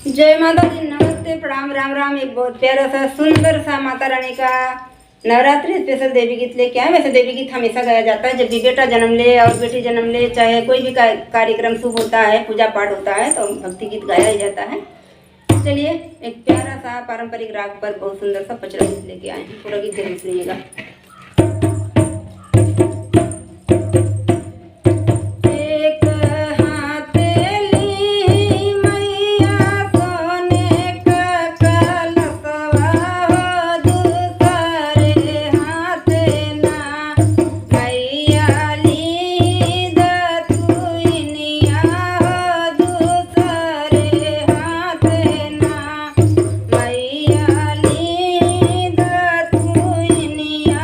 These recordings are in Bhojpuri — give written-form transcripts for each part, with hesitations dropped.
जय माता दी, नमस्ते, प्रणाम, राम राम। एक बहुत प्यारा सा सुंदर सा माता रानी का नवरात्रि स्पेशल देवी गीत लेके आए। वैसे देवी गीत हमेशा गाया जाता है जब भी बेटा जन्म ले और बेटी जन्म ले, चाहे कोई भी कार्यक्रम शुभ होता है, पूजा पाठ होता है, तो भक्ति गीत गाया ही जाता है। चलिए एक प्यारा सा पारंपरिक राग पर बहुत सुंदर सा पचड़ा गीत लेके आए हैं। पूरा गीत जरूर सुनिएगा। मैया ली दतुइनिया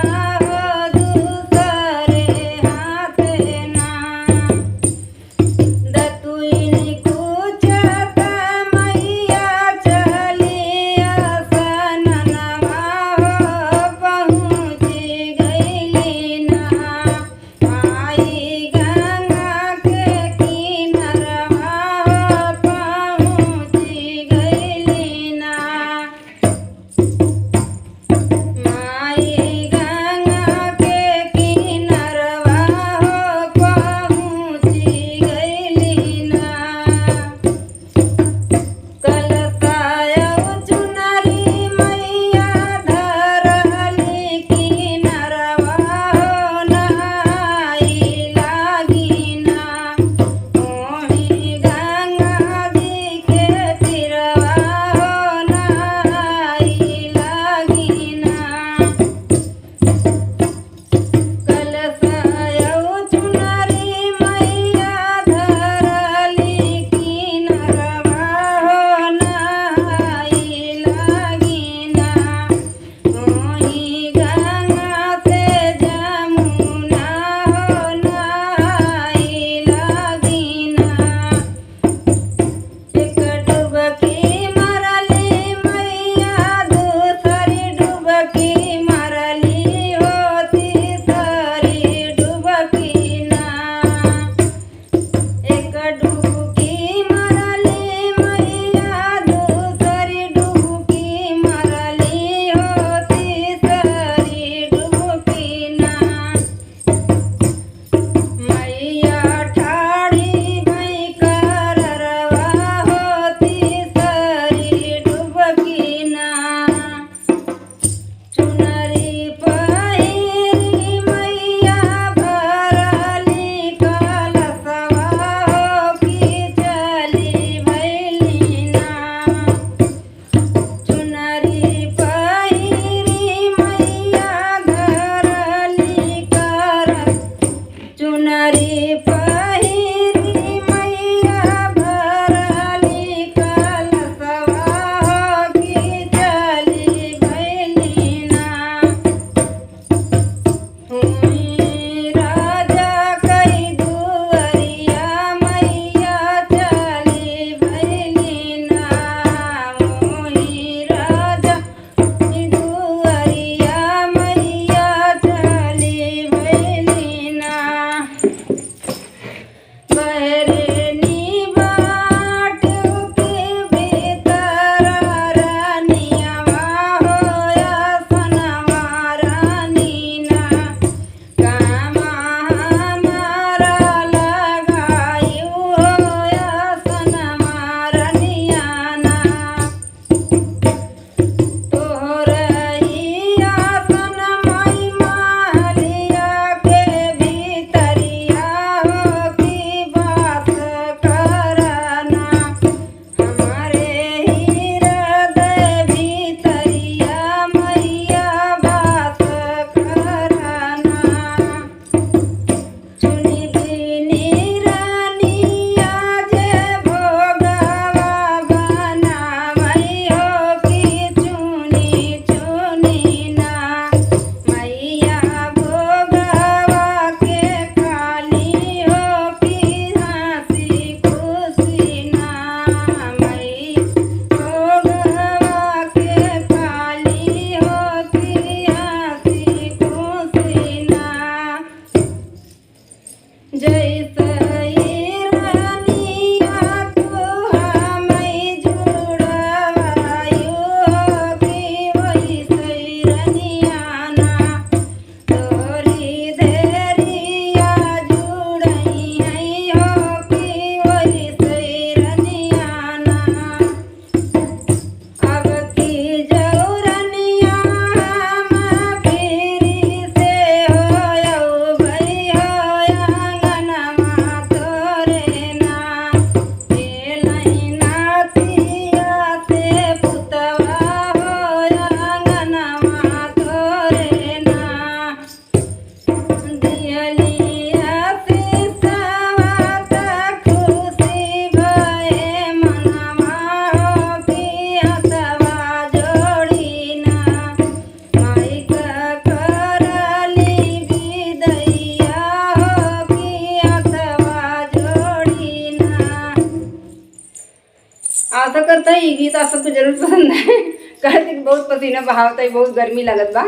आशा करता है ये गीत आप सबको जरूर पसंद है। कार्तिक बहुत पसीना बहावता है, बहुत गर्मी लगत बा।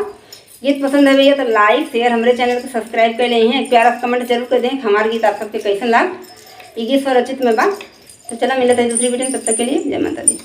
गीत पसंद है भैया तो लाइक शेयर, हमारे चैनल को सब्सक्राइब कर ले हैं। एक प्यारा सा कमेंट जरूर कर दें हमारे गीत आप सबके कैसन लाग। ये गीत स्वरचित में बा। तो चला मिलता है दूसरी वीडियो में, तब तक के लिए जय माता दी।